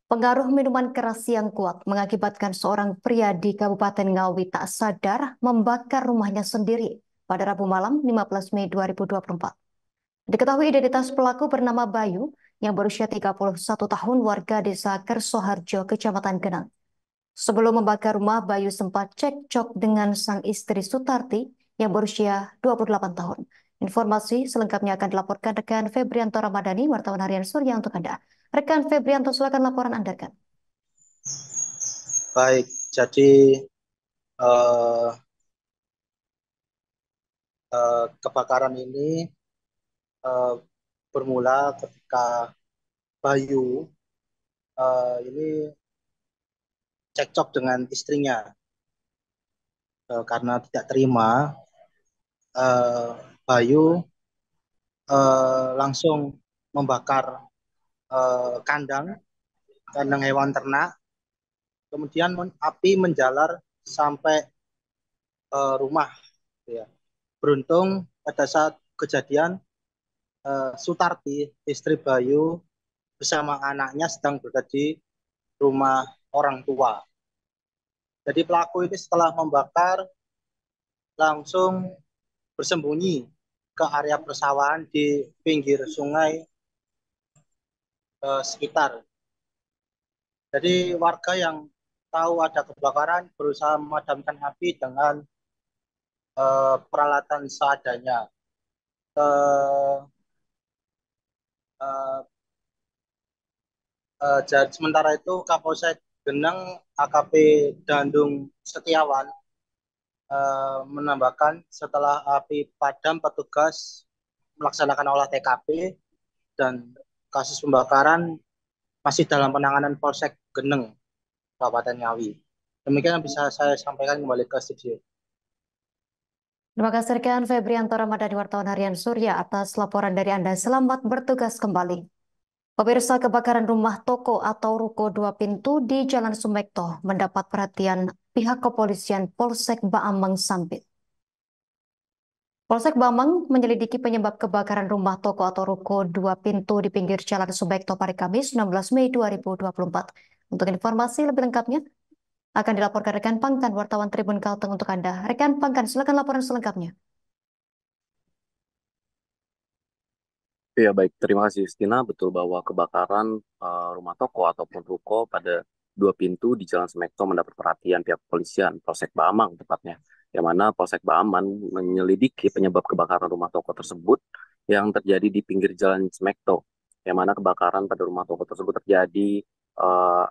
Pengaruh minuman keras yang kuat mengakibatkan seorang pria di Kabupaten Ngawi tak sadar membakar rumahnya sendiri pada Rabu malam 15 Mei 2024. Diketahui identitas pelaku bernama Bayu yang berusia 31 tahun warga desa Kersoharjo, Kecamatan Genang. Sebelum membakar rumah, Bayu sempat cekcok dengan sang istri Sutarti yang berusia 28 tahun. Informasi selengkapnya akan dilaporkan rekan Febrianto Ramadhani, wartawan harian Surya untuk Anda. Rekan Febrianto, silakan laporan Anda, kan? Baik, jadi eh, kebakaran ini eh, bermula ketika Bayu ini cekcok dengan istrinya karena tidak terima. eh, Bayu langsung membakar kandang kandang hewan ternak, kemudian api menjalar sampai rumah. Ya. Beruntung pada saat kejadian Sutarti, istri Bayu bersama anaknya sedang berada di rumah orang tua. Jadi pelaku ini setelah membakar langsung bersembunyi ke area persawahan di pinggir sungai sekitar. Jadi warga yang tahu ada kebakaran berusaha memadamkan api dengan peralatan seadanya. Eh, eh, Sementara itu Kapolsek Geneng AKP Dandung Setiawan menambahkan setelah api padam petugas melaksanakan olah TKP dan kasus pembakaran masih dalam penanganan Polsek Geneng, Kabupaten Ngawi. Demikian yang bisa saya sampaikan, kembali ke studio. Terima kasih rekan Febrianto Ramadhani, wartawan harian Surya atas laporan dari Anda. Selamat bertugas kembali. Pemirsa, kebakaran rumah toko atau ruko dua pintu di Jalan Sumekto mendapat perhatian pihak kepolisian Polsek Baameng Sampit. Polsek Bameng menyelidiki penyebab kebakaran rumah toko atau ruko dua pintu di pinggir Jalan Sumekto pada Kamis 16 Mei 2024. Untuk informasi lebih lengkapnya akan dilaporkan rekan Pangkan, wartawan Tribun Kalteng untuk Anda. Rekan Pangkan, silakan laporan selengkapnya. Ya baik, terima kasih Justina. Betul bahwa kebakaran rumah toko ataupun ruko pada dua pintu di Jalan Semekto mendapat perhatian pihak kepolisian, Polsek Baamang tepatnya. Yang mana Polsek Baaman menyelidiki penyebab kebakaran rumah toko tersebut yang terjadi di pinggir Jalan Semekto. Yang mana kebakaran pada rumah toko tersebut terjadi eh,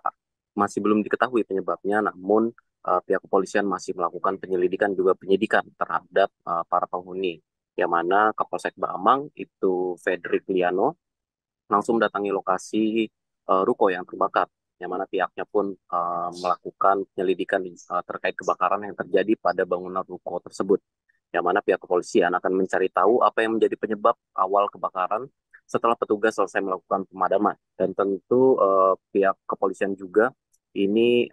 masih belum diketahui penyebabnya, namun pihak kepolisian masih melakukan penyelidikan juga penyidikan terhadap para penghuni yang mana Kapolsek Baamang itu Frederick Liano langsung mendatangi lokasi ruko yang terbakar, yang mana pihaknya pun melakukan penyelidikan terkait kebakaran yang terjadi pada bangunan ruko tersebut, yang mana pihak kepolisian akan mencari tahu apa yang menjadi penyebab awal kebakaran setelah petugas selesai melakukan pemadaman. Dan tentu pihak kepolisian juga ini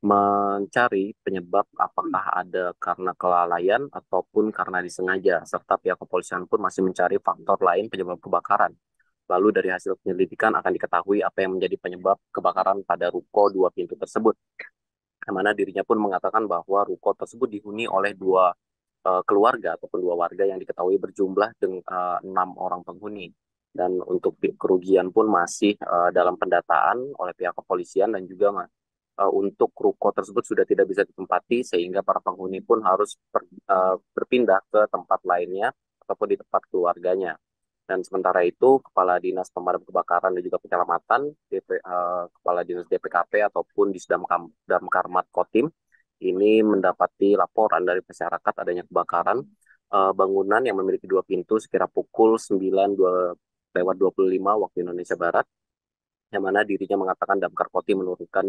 mencari penyebab apakah ada karena kelalaian ataupun karena disengaja, serta pihak kepolisian pun masih mencari faktor lain penyebab kebakaran. Lalu dari hasil penyelidikan akan diketahui apa yang menjadi penyebab kebakaran pada ruko dua pintu tersebut. Yang mana dirinya pun mengatakan bahwa ruko tersebut dihuni oleh dua keluarga ataupun dua warga yang diketahui berjumlah dengan 6 orang penghuni. Dan untuk kerugian pun masih dalam pendataan oleh pihak kepolisian, dan juga untuk ruko tersebut sudah tidak bisa ditempati sehingga para penghuni pun harus berpindah ke tempat lainnya ataupun di tempat keluarganya. Dan sementara itu, Kepala Dinas Pemadam Kebakaran dan juga Penyelamatan, Kepala Dinas DPKP ataupun Damkar Kotim, ini mendapati laporan dari masyarakat adanya kebakaran bangunan yang memiliki dua pintu sekira pukul 9:25 waktu Indonesia Barat, yang mana dirinya mengatakan Damkar Kotim menurunkan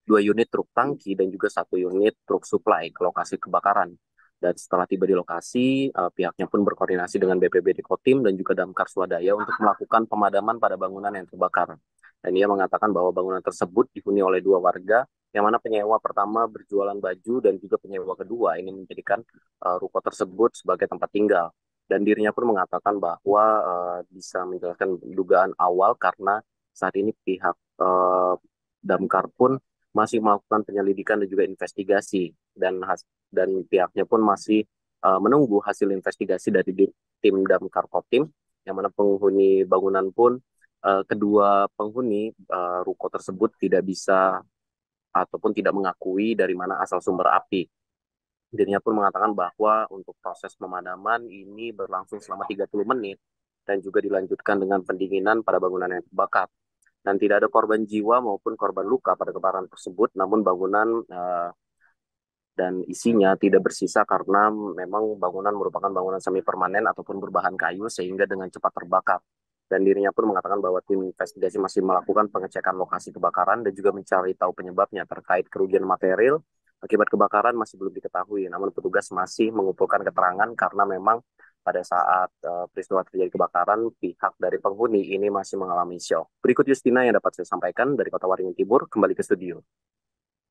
dua unit truk tangki dan juga satu unit truk supply ke lokasi kebakaran. Dan setelah tiba di lokasi, pihaknya pun berkoordinasi dengan BPBD Kotim dan juga Damkar Swadaya untuk melakukan pemadaman pada bangunan yang terbakar. Dan ia mengatakan bahwa bangunan tersebut dihuni oleh dua warga, yang mana penyewa pertama berjualan baju dan juga penyewa kedua ini menjadikan ruko tersebut sebagai tempat tinggal. Dan dirinya pun mengatakan bahwa bisa menjelaskan dugaan awal karena saat ini pihak Damkar pun masih melakukan penyelidikan dan juga investigasi, dan pihaknya pun masih menunggu hasil investigasi dari tim Damkar Kotim, yang mana penghuni bangunan pun kedua penghuni ruko tersebut tidak bisa ataupun tidak mengakui dari mana asal sumber api. Dirinya pun mengatakan bahwa untuk proses pemadaman ini berlangsung selama 30 menit dan juga dilanjutkan dengan pendinginan pada bangunan yang terbakar. Dan tidak ada korban jiwa maupun korban luka pada kebakaran tersebut, namun bangunan dan isinya tidak bersisa karena memang bangunan merupakan bangunan semi permanen ataupun berbahan kayu sehingga dengan cepat terbakar. Dan dirinya pun mengatakan bahwa tim investigasi masih melakukan pengecekan lokasi kebakaran dan juga mencari tahu penyebabnya. Terkait kerugian material akibat kebakaran masih belum diketahui, namun petugas masih mengumpulkan keterangan karena memang pada saat peristiwa terjadi kebakaran, pihak dari penghuni ini masih mengalami shock. Berikut Justina yang dapat saya sampaikan dari Kota Waringin Timur, kembali ke studio.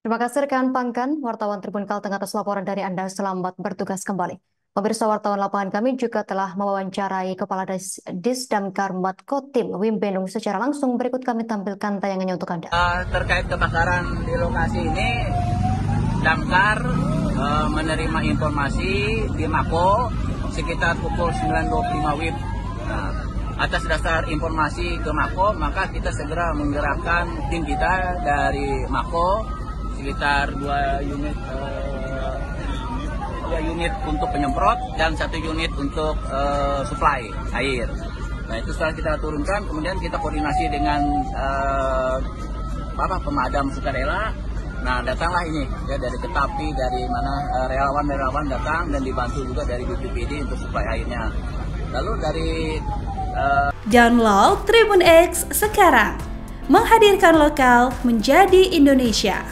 Terima kasih rekan Pangkan, wartawan Tribun Kalteng atas laporan dari Anda. Selamat bertugas kembali. Pemirsa wartawan lapangan kami juga telah mewawancarai Kepala Disdamkar Kotim, Wim Benung, secara langsung. Berikut kami tampilkan tayangannya untuk Anda. Terkait kebakaran di lokasi ini, Damkar menerima informasi di Mako sekitar pukul 9.25 WIB. Atas dasar informasi ke Mako, maka kita segera menggerakkan tim kita dari Mako sekitar 2 unit untuk penyemprot dan 1 unit untuk supply air. Nah, itu setelah kita turunkan, kemudian kita koordinasi dengan pemadam sukarela. Nah, datanglah ini ya, dari Ketapi, dari mana relawan datang dan dibantu juga dari BPBD untuk supply airnya. Lalu dari download Tribun X sekarang, menghadirkan lokal menjadi Indonesia.